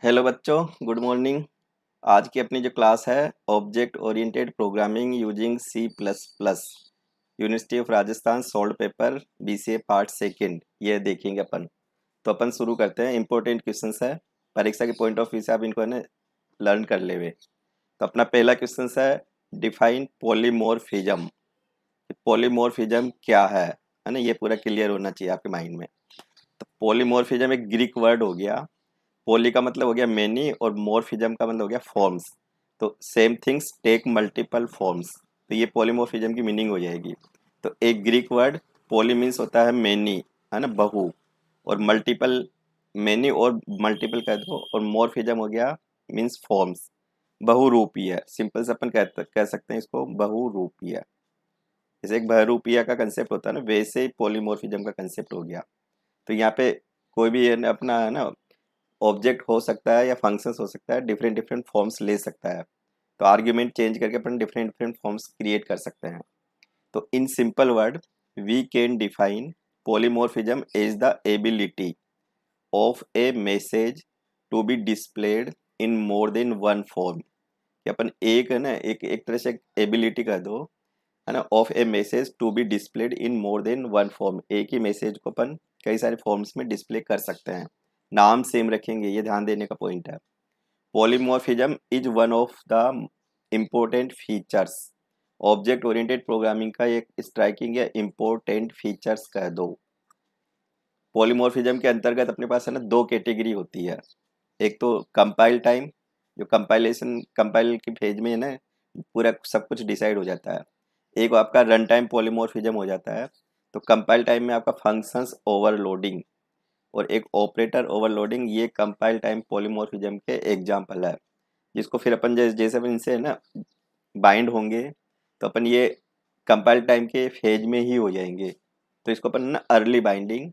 Hello बच्चों, good morning. आज की अपनी जो क्लास है object oriented programming using C plus plus, university of Rajasthan solved paper BCA part second, ये देखेंगे अपन। तो अपन शुरू करते हैं। इंपॉर्टेंट क्वेश्चंस है, परीक्षा के पॉइंट ऑफ व्यू से आप इनको है ना लर्न कर ले हुए। तो अपना पहला क्वेश्चन है, डिफाइन पॉलीमॉर्फिज्म। पॉलीमॉर्फिज्म क्या है ना, ये पूरा क्लियर होना चाहिए आपके माइंड में। तो पॉलीमॉर्फिज्म एक ग्रीक वर्ड हो गया। पोली का मतलब हो गया मेनी और मॉर्फिज्म का मतलब हो गया फॉर्म्स। तो same things take multiple forms, तो ये पॉलीमॉर्फिज्म की मीनिंग हो जाएगी। तो एक ग्रीक वर्ड पोली मीन्स होता है मेनी, है ना, बहु, और मल्टीपल मेनी और मल्टीपल कह दो, और मॉर्फिज्म हो गया मीन्स फॉर्म्स, बहुरूपीय। सिंपल से अपन कह सकते हैं इसको बहुरूपीय। जैसे एक बहुरूपीय का कंसेप्ट होता है ना, वैसे ही पॉलीमॉर्फिज्म का कंसेप्ट हो गया। तो यहाँ पे कोई भी अपना है ना ऑब्जेक्ट हो सकता है या फंक्शंस हो सकता है, डिफरेंट डिफरेंट फॉर्म्स ले सकता है। तो आर्ग्यूमेंट चेंज करके अपन डिफरेंट डिफरेंट फॉर्म्स क्रिएट कर सकते हैं। तो in simple word we can define polymorphism is the ability of a message to be displayed in more than one form. कि अपन एक है ना एक एक तरह से एबिलिटी कर दो, है ना, of a message to be displayed in more than one form. एक ही मैसेज को अपन कई सारे फॉर्म्स में डिस्प्ले कर सकते हैं। नाम सेम रखेंगे, ये ध्यान देने का पॉइंट है। Polymorphism is one of the important features. Object oriented programming का एक स्ट्राइकिंग या इम्पोर्टेंट फीचर्स कह दो। पॉलीमॉर्फिज्म के अंतर्गत अपने पास है ना दो कैटेगरी होती है। एक तो कंपाइल टाइम, जो कंपाइल के फेज में है ना पूरा सब कुछ डिसाइड हो जाता है। एक आपका रन टाइम पॉलीमॉर्फिज्म हो जाता है। तो कंपाइल टाइम में आपका फंक्शंस ओवरलोडिंग और एक ऑपरेटर ओवरलोडिंग, ये कंपाइल टाइम पॉलीमॉर्फिज्म के एग्जाम्पल है। जिसको फिर अपन जैसे जैसे अपन इनसे है ना बाइंड होंगे, तो अपन ये कंपाइल टाइम के फेज में ही हो जाएंगे। तो इसको अपन ना अर्ली बाइंडिंग,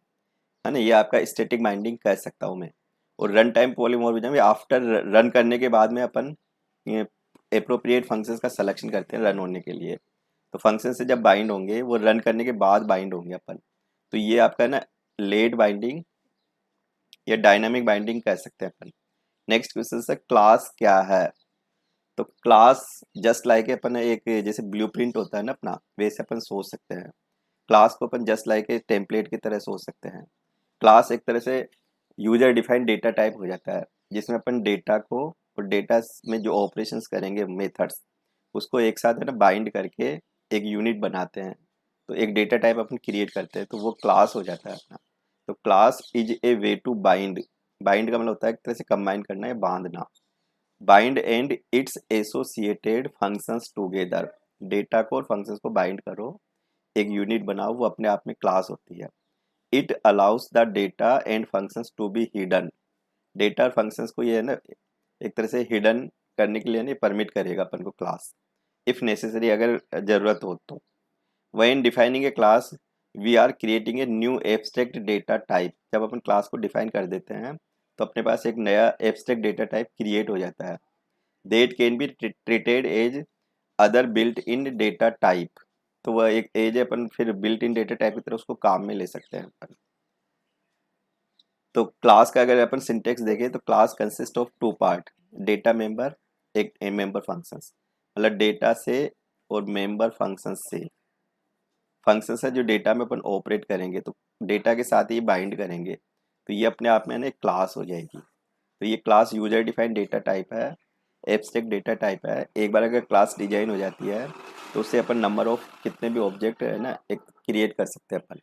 है ना, ये आपका स्टैटिक बाइंडिंग कह सकता हूँ मैं। और रन टाइम पॉलीमॉर्फिज्म ये आफ्टर रन करने के बाद में अपन ये अप्रोप्रिएट फंक्शंस का सिलेक्शन करते हैं रन होने के लिए। तो फंक्शन से जब बाइंड होंगे वो रन करने के बाद बाइंड होंगे अपन। तो ये आपका ना लेट बाइंडिंग या डायनामिक बाइंडिंग कह सकते हैं अपन। नेक्स्ट क्वेश्चन है, क्लास क्या है। तो क्लास जस्ट लाइक अपन एक जैसे ब्लूप्रिंट होता है ना अपना, वैसे अपन सोच सकते हैं। क्लास को अपन जस्ट लाइक ए टेम्पलेट की तरह सोच सकते हैं। क्लास एक तरह से यूजर डिफाइंड डेटा टाइप हो जाता है, जिसमें अपन डेटा को और डेटा में जो ऑपरेशंस करेंगे मेथड्स, उसको एक साथ है ना बाइंड करके एक यूनिट बनाते हैं। तो एक डेटा टाइप अपन क्रिएट करते हैं, तो वो क्लास हो जाता है अपना। तो class is a way to bind. Bind का मतलब होता है एक तरह से कंबाइन करना या बांधना। Bind and it's associated functions together. Data को और फंक्शंस को बाइंड करो, एक यूनिट बनाओ, वो अपने आप में क्लास होती है। It allows the data and functions to be hidden. Data और फंक्शंस को ये है ना एक तरह से हिडन करने के लिए ना परमिट करेगा अपन को क्लास, इफ नेसेसरी, अगर जरूरत हो तो। When defining a class we are creating a new abstract data type. जब अपन क्लास को डिफाइन कर देते हैं तो अपने पास एक नया एब्स्ट्रैक्ट डेटा टाइप क्रिएट हो जाता है। That can be treated as other built in data type. तो वह एक एज अपन फिर बिल्ट इन डेटा टाइप की तरह उसको काम में ले सकते हैं अपन। तो क्लास का अगर अपन सिंटेक्स देखें तो class consist of two part, data member, एक मेंबर फंक्शंस। मतलब डेटा से और मेंबर फंक्शंस से। फंक्शंस है जो डेटा में अपन ऑपरेट करेंगे, तो डेटा के साथ ही बाइंड करेंगे, तो ये अपने आप में ना एक क्लास हो जाएगी। तो ये class user defined data type है, एब्स्ट्रैक्ट डेटा टाइप है। एक बार अगर क्लास डिजाइन हो जाती है तो उससे अपन नंबर ऑफ कितने भी ऑब्जेक्ट है ना एक क्रिएट कर सकते हैं अपन।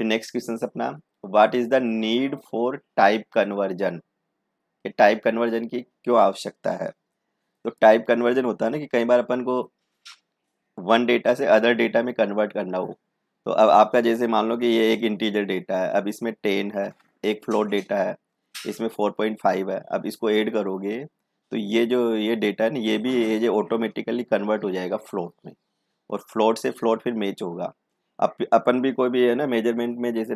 फिर नेक्स्ट क्वेश्चन अपना, what is the need for type conversion. ये टाइप कन्वर्जन की क्यों आवश्यकता है। तो टाइप कन्वर्जन होता है ना कि कई बार अपन को वन डेटा से अदर डेटा में कन्वर्ट करना हो। तो अब आपका जैसे मान लो कि ये एक इंटीजर डेटा है, अब इसमें 10 है, एक फ्लोट डेटा है, इसमें 4.5 है। अब इसको ऐड करोगे तो ये जो ये डेटा है ना ये ऑटोमेटिकली कन्वर्ट हो जाएगा फ्लोट में, और फ्लोट से फ्लोट फिर मैच होगा। अब अपन भी कोई भी है ना मेजरमेंट में जैसे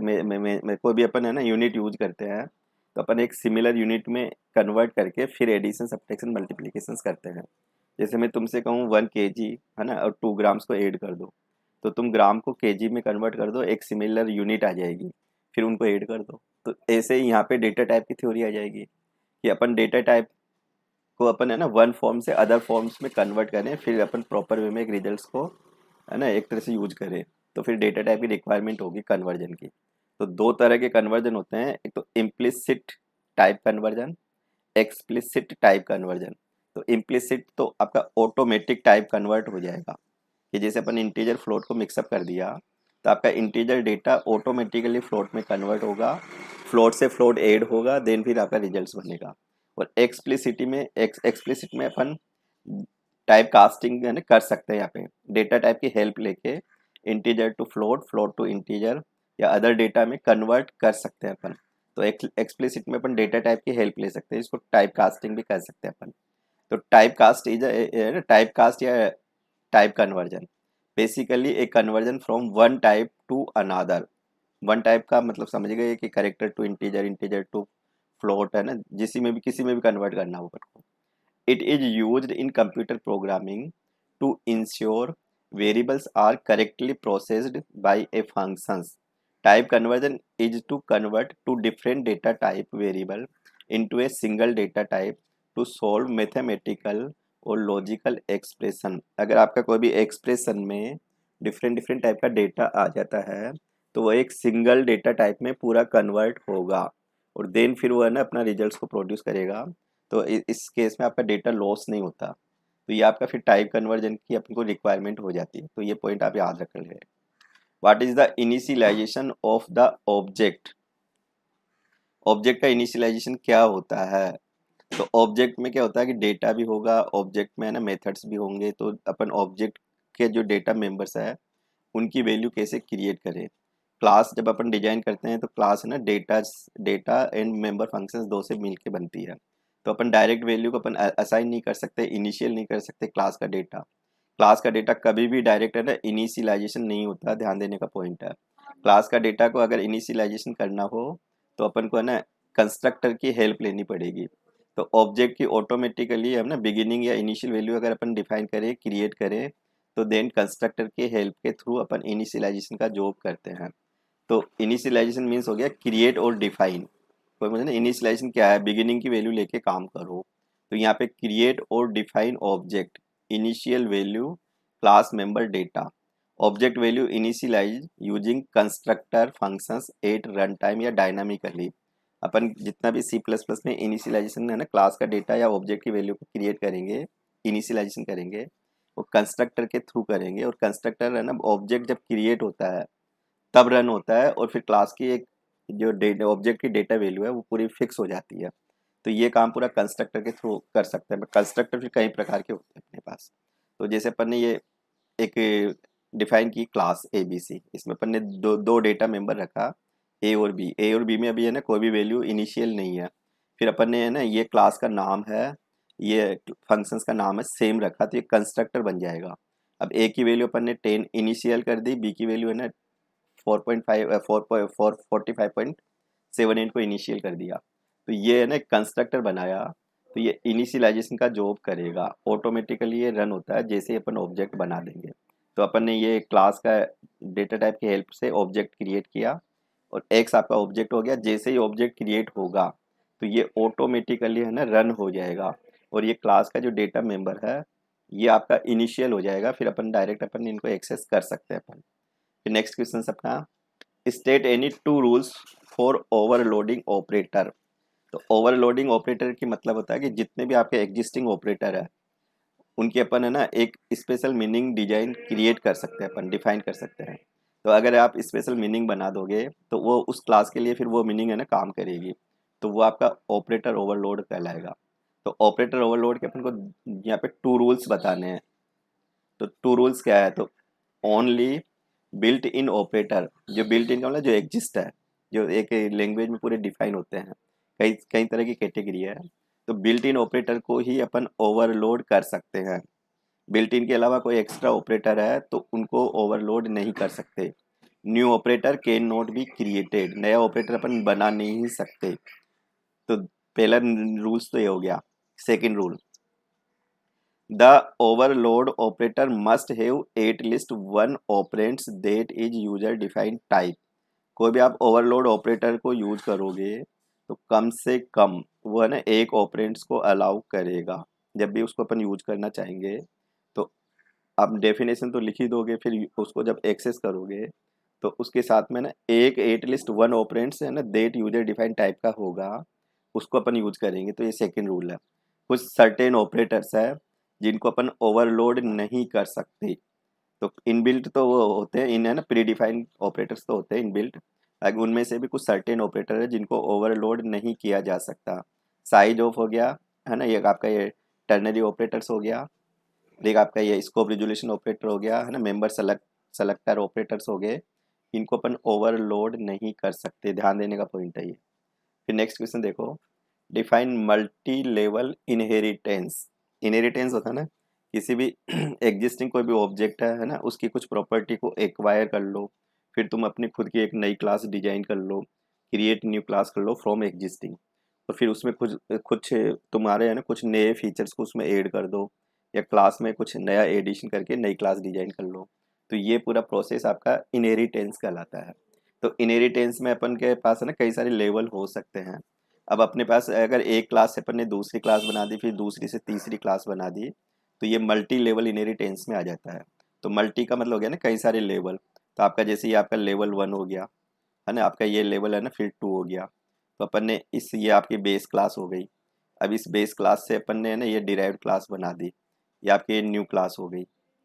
कोई भी अपन है ना यूनिट यूज करते हैं, तो अपन एक सिमिलर यूनिट में कन्वर्ट करके फिर एडिशन सब्ट्रैक्शन मल्टीप्लिकेशन करते हैं। जैसे मैं तुमसे कहूँ 1 kg, है ना, और 2 ग्राम्स को ऐड कर दो, तो तुम ग्राम को केजी में कन्वर्ट कर दो, एक सिमिलर यूनिट आ जाएगी, फिर उनको ऐड कर दो। तो ऐसे ही यहाँ पे डेटा टाइप की थ्योरी आ जाएगी। कि अपन डेटा टाइप को अपन है ना वन फॉर्म से अदर फॉर्म्स में कन्वर्ट करें, फिर अपन प्रॉपर वे में एक रिजल्ट्स को है ना एक तरह से यूज करें, तो फिर डेटा टाइप की रिक्वायरमेंट होगी कन्वर्जन की। तो दो तरह के कन्वर्जन होते हैं, एक तो implicit type conversion, explicit type conversion. तो इम्प्लिसिट तो आपका ऑटोमेटिक टाइप कन्वर्ट हो जाएगा, कि जैसे अपन इंटीजर फ्लोट को मिक्सअप कर दिया तो आपका इंटीजर डेटा ऑटोमेटिकली फ्लोट में कन्वर्ट होगा, फ्लोट से फ्लोट ऐड होगा, देन फिर आपका रिजल्ट्स बनेगा। और एक्सप्लिसिट में अपन टाइप कास्टिंग है ना कर सकते हैं, यहाँ पे डेटा टाइप की हेल्प लेके integer to float, float to integer या अदर डेटा में कन्वर्ट कर सकते हैं अपन। तो एक्सप्लिसिट में अपन डेटा टाइप की हेल्प ले सकते हैं, इसको टाइप कास्टिंग भी कर सकते हैं अपन। तो type cast is type cast या टाइप कन्वर्जन बेसिकली एक conversion from one type to another. One type का मतलब समझ गए कि character to integer, integer to float, है ना, जिसी में भी किसी में भी कन्वर्ट करना हो अपन को। It is used in computer programming to ensure variables are correctly processed by a functions. Type conversion is to convert two different data type variable into a single data type to solve mathematical और logical expression. अगर आपका कोई भी expression में different different type का data आ जाता है तो वो एक सिंगल डेटा टाइप में पूरा कन्वर्ट होगा, और देन फिर वो है ना अपना रिजल्ट्स को प्रोड्यूस करेगा। तो इस केस में आपका डेटा लॉस नहीं होता। तो ये आपका फिर टाइप कन्वर्जन की अपन को रिक्वायरमेंट हो जाती है, तो ये पॉइंट आप याद रख ले। What is the initialization of the object? Object का इनिशियलाइजेशन क्या होता है? तो ऑब्जेक्ट में क्या होता है कि डेटा भी होगा, ऑब्जेक्ट में है ना मेथड्स भी होंगे। तो अपन ऑब्जेक्ट के जो डेटा मेंबर्स है उनकी वैल्यू कैसे क्रिएट करें? क्लास जब अपन डिजाइन करते हैं तो क्लास है ना data data and member functions दो से मिलके बनती है। तो अपन डायरेक्ट वैल्यू को अपन असाइन नहीं कर सकते, इनिशियल नहीं कर सकते क्लास का डेटा। क्लास का डेटा कभी भी डायरेक्ट है ना इनिशियलाइजेशन नहीं होता, ध्यान देने का पॉइंट है। क्लास का डेटा को अगर इनिशियलाइजेशन करना हो तो अपन को है ना कंस्ट्रक्टर की हेल्प लेनी पड़ेगी। तो ऑब्जेक्ट की ऑटोमेटिकली हम ना बिगिनिंग या इनिशियल वैल्यू अगर अपन डिफाइन करें, क्रिएट करें, तो देन कंस्ट्रक्टर के हेल्प के थ्रू अपन इनिशियलाइजेशन का जॉब करते हैं। तो इनिशियलाइजेशन मीन्स हो गया क्रिएट और डिफाइन। कोई मुझे ना इनिशियलाइजेशन क्या है, बिगिनिंग की वैल्यू लेके काम करो। तो यहाँ पे क्रिएट और define object, initial value class member data. Object value initialize using constructor functions at run time या डायनामिकली। अपन जितना भी सी प्लस प्लस में इनिशियलाइजेशन है ना क्लास का डेटा या ऑब्जेक्ट की वैल्यू को क्रिएट करेंगे, इनिशियलाइजेशन करेंगे, वो कंस्ट्रक्टर के थ्रू करेंगे। और कंस्ट्रक्टर है ना ऑब्जेक्ट जब क्रिएट होता है तब रन होता है, और फिर क्लास की एक जो डेटा ऑब्जेक्ट की डेटा वैल्यू है वो पूरी फिक्स हो जाती है। तो ये काम पूरा कंस्ट्रक्टर के थ्रू कर सकते हैं। कंस्ट्रक्टर फिर कई प्रकार के होते हैं अपने पास। तो जैसे अपन ने ये एक डिफाइन की क्लास ए बी सी, इसमें अपन ने दो दो डेटा मेंबर रखा, ए और बी। ए और बी में अभी है ना कोई भी वैल्यू इनिशियल नहीं है। फिर अपन ने है ना ये क्लास का नाम है, ये फंक्शंस का नाम है, सेम रखा, तो ये कंस्ट्रक्टर बन जाएगा। अब ए की वैल्यू अपन ने 10 इनिशियल कर दी, बी की वैल्यू है ना 4.5 45.78 को इनिशियल कर दिया। तो ये है ना कंस्ट्रक्टर बनाया। तो ये इनिशियलाइजेशन का जॉब करेगा, ऑटोमेटिकली ये रन होता है जैसे अपन ऑब्जेक्ट बना देंगे। तो अपन ने ये क्लास का डेटा टाइप की हेल्प से ऑब्जेक्ट क्रिएट किया, और एक्स आपका ऑब्जेक्ट हो गया। जैसे ही ऑब्जेक्ट क्रिएट होगा तो ये ऑटोमेटिकली है ना रन हो जाएगा, और ये क्लास का जो डेटा मेंबर है ये आपका इनिशियल हो जाएगा। फिर अपन डायरेक्ट अपन इनको एक्सेस कर सकते हैं अपन। फिर नेक्स्ट क्वेश्चन अपना, state any two rules for overloading operator. तो ओवरलोडिंग ऑपरेटर की मतलब होता है कि जितने भी आपके एग्जिस्टिंग ऑपरेटर है उनकी अपन है ना एक स्पेशल मीनिंग डिजाइन क्रिएट कर सकते हैं, अपन डिफाइन कर सकते हैं। तो अगर आप स्पेशल मीनिंग बना दोगे तो वो उस क्लास के लिए फिर वो मीनिंग है ना काम करेगी। तो वो आपका ऑपरेटर ओवरलोड कहलाएगा। तो ऑपरेटर ओवरलोड के अपन को यहाँ पे टू रूल्स बताने हैं। तो टू रूल्स क्या है? तो ओनली बिल्ट इन ऑपरेटर, जो बिल्ट इन का मतलब जो एग्जिस्ट है, जो एक लैंग्वेज में पूरे डिफाइन होते हैं, कई कई तरह की कैटेगरी है। तो बिल्ट इन ऑपरेटर को ही अपन ओवरलोड कर सकते हैं। बिल्ट इन के अलावा कोई एक्स्ट्रा ऑपरेटर है तो उनको ओवरलोड नहीं कर सकते। New operator can not be created, नया ऑपरेटर अपन बना नहीं सकते। तो पहला रूल्स तो ये हो गया। Second rule, the overload operator must have at least one operands that is user defined type. कोई भी आप ओवरलोड ऑपरेटर को यूज करोगे तो कम से कम वो है ना एक ऑपरेंड्स को अलाउ करेगा। जब भी उसको अपन यूज करना चाहेंगे तो आप डेफिनेशन तो लिख ही दोगे, फिर उसको जब एक्सेस करोगे तो उसके साथ में ना एक एटलीस्ट वन ऑपरेंड्स है ना देट यूजर डिफाइंड टाइप का होगा, उसको अपन यूज करेंगे। तो ये सेकंड रूल है। कुछ सर्टेन ऑपरेटर्स है जिनको अपन ओवरलोड नहीं कर सकते। तो इनबिल्ट तो वो होते हैं इन है ना प्री डिफाइंड ऑपरेटर्स तो होते हैं इनबिल्ट, अगर उनमें से भी कुछ सर्टेन ऑपरेटर है जिनको ओवरलोड नहीं किया जा सकता। साइज ऑफ हो गया, है ना, ये आपका ये टर्नरी ऑपरेटर्स हो गया, एक आपका ये स्कोप रिजोल्यूशन ऑपरेटर हो गया, है ना, मेंबर सेलेक्टर ऑपरेटर्स हो गए। इनको अपन ओवरलोड नहीं कर सकते, ध्यान देने का पॉइंट है ये। फिर नेक्स्ट क्वेश्चन देखो, define multi level inheritance. Inheritance होता है ना किसी भी एग्जिस्टिंग कोई भी ऑब्जेक्ट है ना, उसकी कुछ प्रॉपर्टी को एक्वायर कर लो, फिर तुम अपनी खुद की एक नई क्लास डिजाइन कर लो, क्रिएट न्यू क्लास कर लो फ्रॉम एग्जिस्टिंग, और फिर उसमें कुछ कुछ तुम्हारे है ना कुछ नए फीचर्स को उसमें ऐड कर दो, या क्लास में कुछ नया एडिशन करके नई क्लास डिजाइन कर लो। तो ये पूरा प्रोसेस आपका इनहेरिटेंस कहलाता है। तो इनहेरिटेंस में अपन के पास है ना कई सारे लेवल हो सकते हैं। अब अपने पास अगर एक क्लास से अपन ने दूसरी क्लास बना दी, फिर दूसरी से तीसरी क्लास बना दी, तो ये मल्टी लेवल इनहेरिटेंस में आ जाता है। तो मल्टी का मतलब हो गया ना कई सारे लेवल। तो आपका जैसे ये आपका लेवल 1 हो गया, है ना, आपका ये लेवल है ना, फिर 2 हो गया। तो अपन ने इस ये आपकी बेस क्लास हो गई। अब इस बेस क्लास से अपन ने ना ये डिराइव्ड क्लास बना दी, ये आपकी न्यू क्लास हो गई,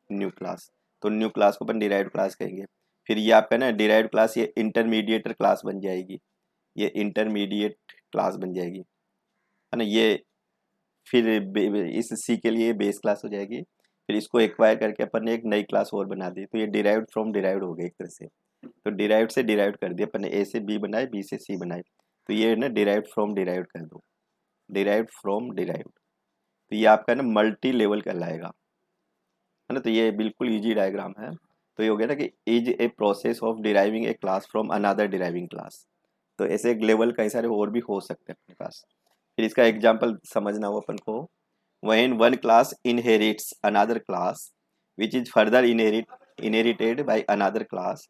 न्यू क्लास। तो न्यू क्लास को अपन डिराइव्ड क्लास कहेंगे। फिर ये आपका ना डिराइव्ड क्लास ये इंटरमीडिएटर क्लास बन जाएगी, ये इंटरमीडिएट क्लास बन जाएगी, है ना। ये फिर इस सी के लिए बेस क्लास हो जाएगी। फिर इसको एक्वायर करके अपन ने एक नई क्लास और बना दी, तो ये डिराइव्ड फ्रॉम डिराइव्ड हो गया एक तरह से। तो डिराइव्ड से डिराइव्ड कर दिया अपन ने, ए से बी बनाए, बी से सी बनाए, तो ये ना डिराइव्ड फ्रॉम डिराइव्ड कर दो, डिराइव्ड फ्रॉम डिराइव्ड। तो ये आपका ना मल्टी लेवल कहलाएगा, है ना। तो ये बिल्कुल इजी डायग्राम है। तो ये हो गया ना कि is a process of deriving A class from another deriving class. तो ऐसे एक लेवल कई सारे और भी हो सकते हैं अपने पास। फिर इसका एग्जांपल समझना हो अपन को, when one class inherits another class which is further inherited by another class,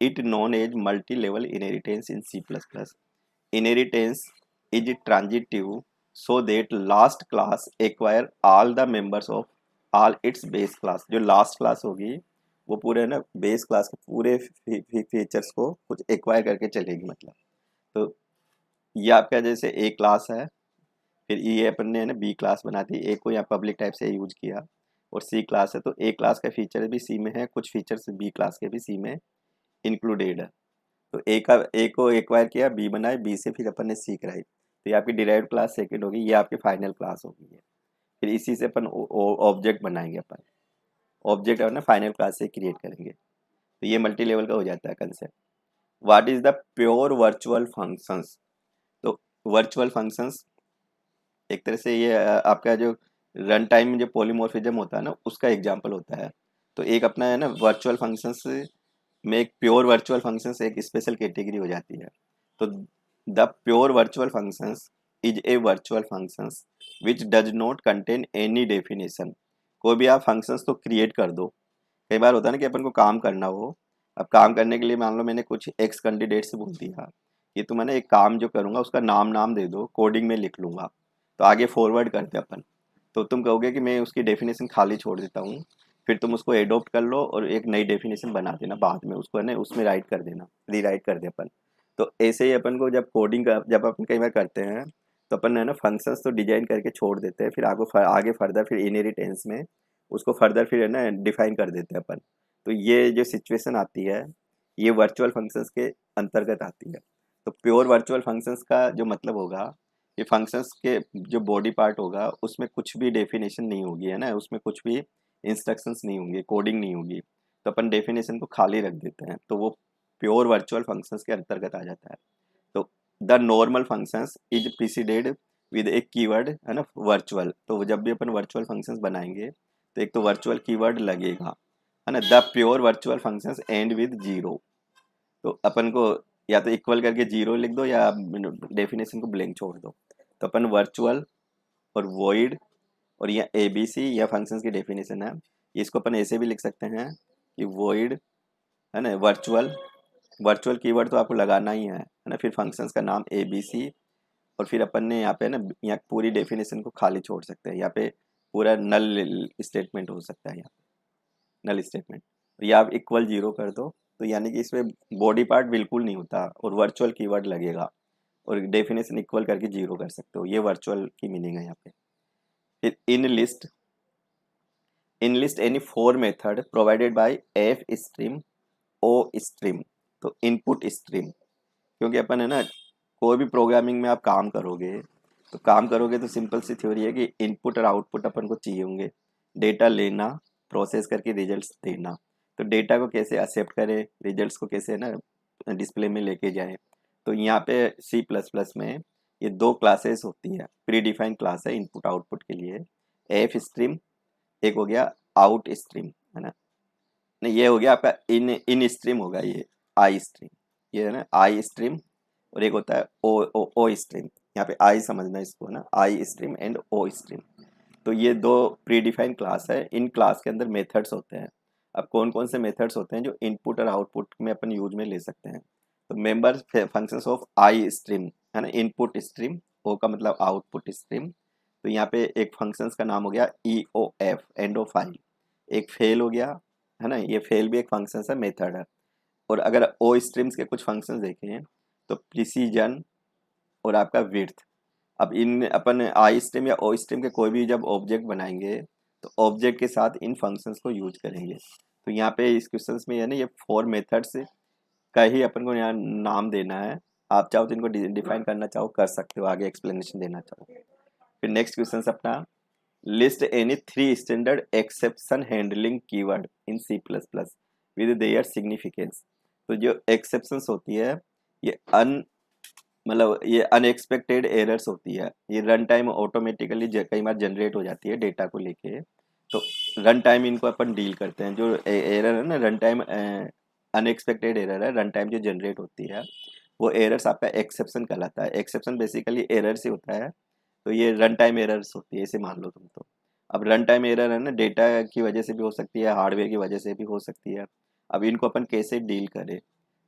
it known as multi-level inheritance in C++. Inheritance is transitive so that last class acquire all the members of all its base class। जो last class होगी वो पूरे ना base class के पूरे features को कुछ acquire करके चलेगी, मतलब। तो ये आपका जैसे ए क्लास है, फिर ये अपन ने ना बी क्लास बना दी, ए को यहाँ पब्लिक टाइप से यूज किया, और सी क्लास है, तो ए क्लास का फीचर भी सी में है, कुछ फीचर्स बी क्लास के भी सी में इंक्लूडेड है। तो ए को एक्वायर किया, बी बनाए, बी से फिर अपन ने सी कराई, तो ये आपकी डिराइव्ड क्लास सेकंड होगी, ये आपकी फाइनल क्लास होगी है। फिर इसी से अपन ऑब्जेक्ट बनाएंगे, अपन ऑब्जेक्ट अपना फाइनल क्लास से क्रिएट करेंगे। तो ये मल्टी लेवल का हो जाता है concept. What is the pure virtual functions. तो वर्चुअल फंक्शंस एक तरह से ये आपका जो रन टाइम में जो पॉलीमॉर्फिज्म होता है ना, उसका एग्जांपल होता है। तो एक अपना है ना वर्चुअल फंक्शंस में एक प्योर वर्चुअल फंक्शंस एक स्पेशल कैटेगरी हो जाती है। तो the pure virtual functions is a virtual functions which does not contain any definition. कोई भी आप फंक्शंस तो क्रिएट कर दो, कई बार होता है ना कि अपन को काम करना हो। अब काम करने के लिए मान लो मैंने कुछ एक्स कैंडिडेट से बोल दिया कि तुम है ना एक काम जो करूँगा उसका नाम दे दो, कोडिंग में लिख लूँगा, तो आगे फॉरवर्ड करते अपन। तो तुम कहोगे कि मैं उसकी डेफिनेशन खाली छोड़ देता हूँ, फिर तुम उसको एडोप्ट कर लो और एक नई डेफिनेशन बना देना, बाद में उसको है ना उसमें राइट कर देना, रीराइट कर दे अपन। तो ऐसे ही अपन को जब कोडिंग का जब अपन कई बार करते हैं तो अपन है ना फंक्शंस तो डिजाइन करके छोड़ देते हैं, फिर आगे फर्दर फिर इनहेरिटेंस में उसको फर्दर फिर है ना डिफाइन कर देते हैं अपन। तो ये जो सिचुएशन आती है ये वर्चुअल फंक्शंस के अंतर्गत आती है। तो प्योर वर्चुअल फंक्शंस का जो मतलब होगा, ये फंक्शंस के जो बॉडी पार्ट होगा उसमें कुछ भी डेफिनेशन नहीं होगी, है ना, उसमें कुछ भी इंस्ट्रक्शंस नहीं होंगे, कोडिंग नहीं होगी, तो अपन डेफिनेशन को खाली रख देते हैं, तो वो प्योर वर्चुअल फंक्शंस के अंतर्गत आ जाता है। तो the normal functions is preceded with A keyword, है ना, वर्चुअल। तो जब भी अपन वर्चुअल फंक्शंस बनाएंगे तो एक तो वर्चुअल कीवर्ड लगेगा, है ना। The pure virtual functions and with zero. तो अपन को या तो इक्वल करके जीरो लिख दो या डेफिनेशन को ब्लैंक छोड़ दो। तो अपन वर्चुअल और वॉइड और या एबीसी या फंक्शंस की डेफिनेशन है, इसको अपन ऐसे भी लिख सकते हैं कि वॉइड, है ना, वर्चुअल, वर्चुअल कीवर्ड तो आपको लगाना ही है ना, फिर फंक्शंस का नाम एबीसी और फिर अपन ने यहाँ पे ना यहाँ पूरी डेफिनेशन को खाली छोड़ सकते हैं, यहाँ पे पूरा नल स्टेटमेंट हो सकता है, यहाँ पे नल स्टेटमेंट। या आप इक्वल जीरो कर दो तो यानी कि इसमें बॉडी पार्ट बिल्कुल नहीं होता और वर्चुअल कीवर्ड लगेगा, और डेफिनेशन इक्वल करके जीरो कर सकते हो, ये वर्चुअल की मीनिंग है यहाँ पे। फिर in list any four method provided by F stream O stream, तो इनपुट स्ट्रीम, क्योंकि अपन है ना कोई भी प्रोग्रामिंग में आप काम करोगे तो सिंपल सी थ्योरी है कि इनपुट और आउटपुट अपन को चाहिए होंगे, डेटा लेना, प्रोसेस करके रिजल्ट्स देना। तो डेटा को कैसे एक्सेप्ट करें, रिजल्ट्स को कैसे ना डिस्प्ले में लेके जाएं। तो यहाँ पे सी प्लस प्लस में ये दो क्लासेस होती है, प्री डिफाइंड क्लास है इनपुट आउटपुट के लिए, एफ स्ट्रीम, एक हो गया आउट स्ट्रीम, है ना, नहीं ये हो गया आपका इन इन स्ट्रीम होगा, ये आई स्ट्रीम, ये है ना आई स्ट्रीम, और एक होता है ओ स्ट्रीम, यहाँ पे आई समझना इसको ना, I stream and O stream. तो ये दो प्री डिफाइंड क्लास है, इन क्लास के अंदर मेथड्स होते हैं। अब कौन कौन से मेथड्स होते हैं जो इनपुट और आउटपुट में अपन यूज में ले सकते हैं। तो member functions of I stream, है ना, इनपुट स्ट्रीम, ओ का मतलब आउटपुट स्ट्रीम। तो यहाँ पे एक फंक्शंस का नाम हो गया E O F, end of file, एक फेल हो गया, है ना, ये फेल भी एक फंक्शन है, मेथड है। और अगर ओ स्ट्रीम्स के कुछ फंक्शंस देखें तो प्रिसीजन और आपका विड्थ। अब इन अपन आई स्ट्रीम या ओ स्ट्रीम के कोई भी जब ऑब्जेक्ट बनाएंगे तो ऑब्जेक्ट के साथ इन फंक्शंस को यूज करेंगे। तो यहाँ पे इस क्वेश्चंस में यानी ये फोर मेथड्स का ही अपन को यहाँ नाम देना है। आप चाहो तो इनको डिफाइन करना चाहो कर सकते हो, आगे एक्सप्लेनेशन देना चाहो। फिर नेक्स्ट क्वेश्चन अपना, list any three standard exception handling keyword in C plus plus with their significance. तो जो एक्सेप्शंस होती है ये मतलब ये अनएक्सपेक्टेड एरर्स होती है, ये रन टाइम ऑटोमेटिकली कई बार जनरेट हो जाती है डेटा को लेके। तो रन टाइम इनको अपन डील करते हैं, जो एरर है ना रन टाइम, अनएक्सपेक्टेड एरर है रन टाइम जो जनरेट होती है, वो एरर्स आपका एक्सेप्शन कहलाता है। एक्सेप्शन बेसिकली एरर्स ही होता है, तो ये रन टाइम एरर्स होती है, इसे मान लो तुम तो। अब रन टाइम एरर है ना डेटा की वजह से भी हो सकती है, हार्डवेयर की वजह से भी हो सकती है। अब इनको अपन कैसे डील करें,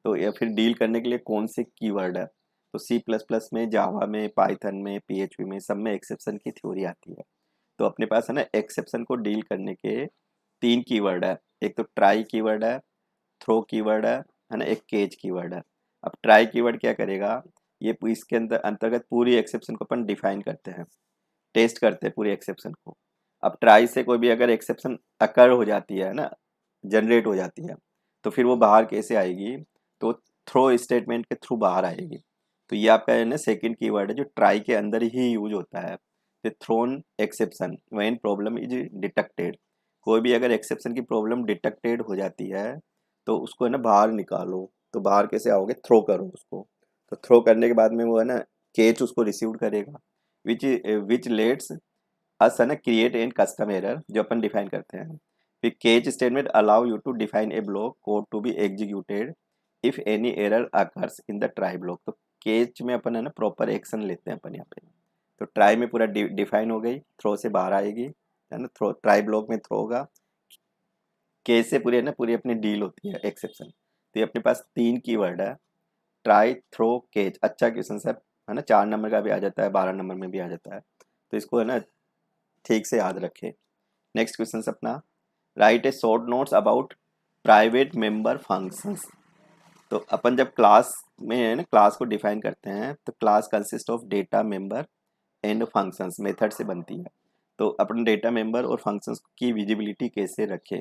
तो या फिर डील करने के लिए कौन से कीवर्ड है। तो सी प्लस प्लस में, जावा में, पाइथन में, पीएचपी में, सब में एक्सेप्शन की थ्योरी आती है। तो अपने पास है ना एक्सेप्शन को डील करने के तीन कीवर्ड है, एक तो ट्राई कीवर्ड है, थ्रो कीवर्ड है ना, एक केज कीवर्ड है। अब ट्राई कीवर्ड क्या करेगा, ये इसके अंदर अंतर्गत पूरी एक्सेप्शन को अपन डिफाइन करते हैं, टेस्ट करते हैं पूरी एक्सेप्शन को। अब ट्राई से कोई भी अगर एक्सेप्शन अकर हो जाती है ना, जनरेट हो जाती है, तो फिर वो बाहर कैसे आएगी, तो थ्रो स्टेटमेंट के थ्रू बाहर आएगी। तो ये आपका है ना सेकंड कीवर्ड है जो ट्राई के अंदर ही यूज होता है। फिर thrown exception when problem is detected, कोई भी अगर एक्सेप्शन की प्रॉब्लम डिटेक्टेड हो जाती है तो उसको है ना बाहर निकालो। तो बाहर कैसे आओगे, थ्रो करो उसको। तो थ्रो करने के बाद में वो है ना केच उसको रिसीव करेगा, विच विच लेट्स अस है ना क्रिएट एंड कस्टम एरर जो अपन डिफाइन करते हैं। फिर catch statement allow you to define a block code to be executed if any error occurs in the try block. तो केच में अपन है ना प्रॉपर एक्शन लेते हैं अपन यहाँ पे। तो ट्राई में पूरा डिफाइन हो गई, थ्रो से बाहर आएगी, है ना, थ्रो ट्राई ब्लॉक में थ्रो होगा, केस से पूरी है ना पूरी अपनी डील होती है एक्सेप्शन। तो ये अपने पास तीन कीवर्ड है, ट्राई, थ्रो, केच। अच्छा क्वेश्चन है ना, 4 नंबर का भी आ जाता है, 12 नंबर में भी आ जाता है, तो इसको है ना ठीक से याद रखें। नेक्स्ट क्वेश्चन अपना, right A short notes about private member functions. तो अपन जब क्लास में है ना क्लास को डिफाइन करते हैं तो class consist of data member and functions method से बनती है। तो अपन डेटा मेंबर और फंक्शंस की विजिबिलिटी कैसे रखें,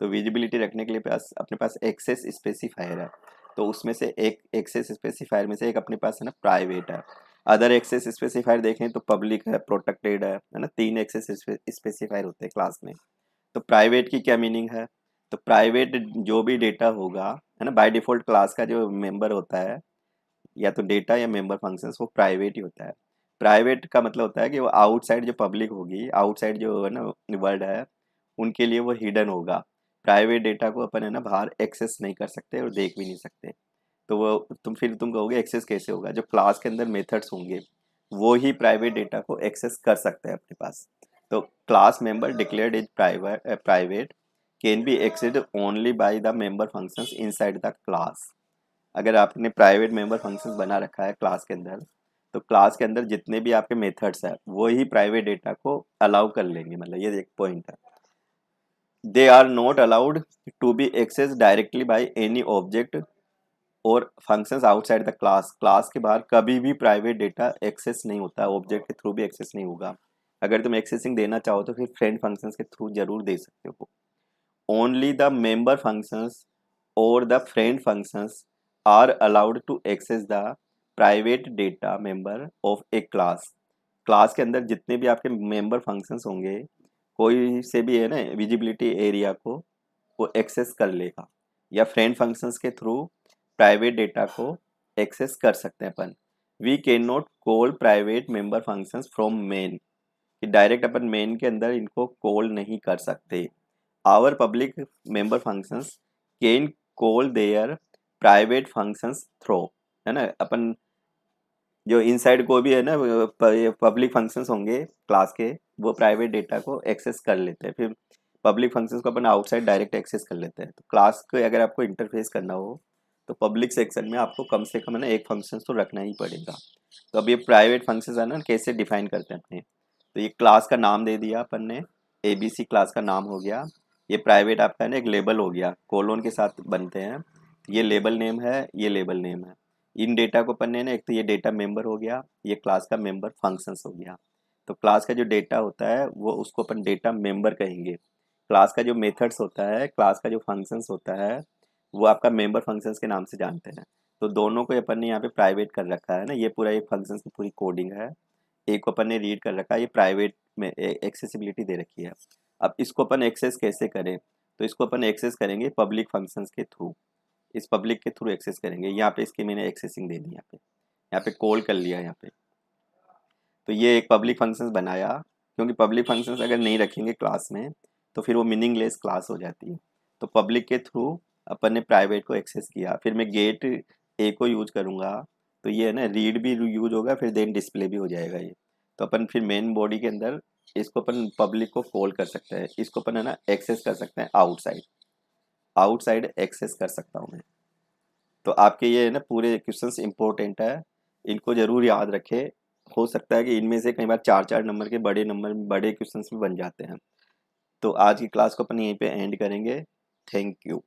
तो विजिबिलिटी रखने के लिए अपने पास एक्सेस स्पेसिफायर है। तो उसमें से एक एक्सेस स्पेसिफायर में से एक अपने पास है ना प्राइवेट है। अदर एक्सेस स्पेसिफायर देखें तो पब्लिक है, प्रोटेक्टेड है ना, तीन एक्सेस स्पेसिफायर होते हैं क्लास में। तो प्राइवेट की क्या मीनिंग है, तो प्राइवेट जो भी डेटा होगा है ना, बाय डिफॉल्ट क्लास का जो मेंबर होता है या तो डेटा या मेंबर फंक्शंस वो प्राइवेट ही होता है। प्राइवेट का मतलब होता है कि वो आउटसाइड जो पब्लिक होगी, आउटसाइड जो है ना वर्ल्ड है, उनके लिए वो हिडन होगा। प्राइवेट डेटा को अपन है ना बाहर एक्सेस नहीं कर सकते और देख भी नहीं सकते। तो वो तुम कहोगे एक्सेस कैसे होगा, जो क्लास के अंदर मेथड्स होंगे वो ही प्राइवेट डेटा को एक्सेस कर सकते हैं अपने पास। तो class member declared is private can be accessed only by the member functions inside the class. अगर आपने प्राइवेट मेंबर फंक्शंस बना रखा है क्लास के अंदर तो क्लास के अंदर जितने भी आपके मेथड्स है वो ही प्राइवेट डेटा को अलाउ कर लेंगे, मतलब ये एक पॉइंट है। They are not allowed to be access directly by any object और functions outside the class. Class के बाहर कभी भी प्राइवेट डेटा एक्सेस नहीं होता, ऑब्जेक्ट के थ्रू भी एक्सेस नहीं होगा। अगर तुम एक्सेसिंग देना चाहो तो फिर फ्रेंड फंक्शंस के थ्रू जरूर दे सकते हो। ओनली द मेंबर फंक्शंस और the friend functions are allowed to access the private data member of a class. Class के अंदर जितने भी आपके मेंबर फंक्शंस होंगे, कोई से भी है ना विजिबिलिटी एरिया को वो एक्सेस कर लेगा, या फ्रेंड फंक्शंस के थ्रू प्राइवेट डेटा को एक्सेस कर सकते हैं अपन। We can not call private member functions from main, कि डायरेक्ट अपन मेन के अंदर इनको कॉल नहीं कर सकते। Our public member functions can call their private functions through, है ना। अपन जो इनसाइड को भी है ना पब्लिक फंक्शंस होंगे क्लास के, वो प्राइवेट डेटा को एक्सेस कर लेते हैं। फिर पब्लिक फंक्शंस को अपन आउटसाइड डायरेक्ट एक्सेस कर लेते हैं। तो क्लास को अगर आपको इंटरफेस करना हो तो पब्लिक सेक्शन में आपको कम से कम है ना एक फंक्शन तो रखना ही पड़ेगा। तो अब ये प्राइवेट फंक्शंस है ना कैसे डिफाइन करते हैं अपने, तो ये क्लास का नाम दे दिया अपन ने, ABC क्लास का नाम हो गया। ये प्राइवेट आपका है ना एक लेबल हो गया, कोलोन के साथ बनते हैं। ये लेबल नेम है, ये लेबल नेम है। इन डेटा को अपन ने ना एक तो ये डेटा मेंबर हो गया, ये क्लास का मेंबर फंक्शंस हो गया। तो क्लास का जो डेटा होता है वो उसको अपन डेटा मेंबर कहेंगे। क्लास का जो मेथड्स होता है, क्लास का जो फंक्शंस होता है, वो आपका मेंबर फंक्शंस के नाम से जानते हैं। तो दोनों को अपन ने यहाँ पे प्राइवेट कर रखा है ना, ये पूरा एक फंक्शंस की पूरी कोडिंग है। एक को अपन ने रीड कर रखा है, ये प्राइवेट में एक्सेसिबिलिटी दे रखी है। अब इसको अपन एक्सेस कैसे करें, तो इसको अपन एक्सेस करेंगे पब्लिक फंक्शंस के थ्रू। इस पब्लिक के थ्रू एक्सेस करेंगे। यहाँ पे इसकी मैंने एक्सेसिंग दे दी, यहाँ पे कॉल कर लिया यहाँ पे। तो ये एक पब्लिक फंक्शंस बनाया, क्योंकि पब्लिक फंक्शंस अगर नहीं रखेंगे क्लास में तो फिर वो मीनिंगलेस क्लास हो जाती है। तो पब्लिक के थ्रू अपन ने प्राइवेट को एक्सेस किया। फिर मैं गेट ए को यूज करूँगा, तो ये है ना रीड भी यूज होगा, फिर देन डिस्प्ले भी हो जाएगा ये। तो अपन फिर मेन बॉडी के अंदर इसको अपन पब्लिक को कॉल कर सकते हैं, इसको अपन है ना एक्सेस कर सकते हैं आउटसाइड। आउटसाइड एक्सेस कर सकता हूँ मैं। तो आपके ये है ना पूरे क्वेश्चंस इंपॉर्टेंट है, इनको जरूर याद रखें। हो सकता है कि इनमें से कई बार 4-4 नंबर के बड़े नंबर बड़े क्वेश्चंस भी बन जाते हैं। तो आज की क्लास को अपन यहीं पे एंड करेंगे। Thank you.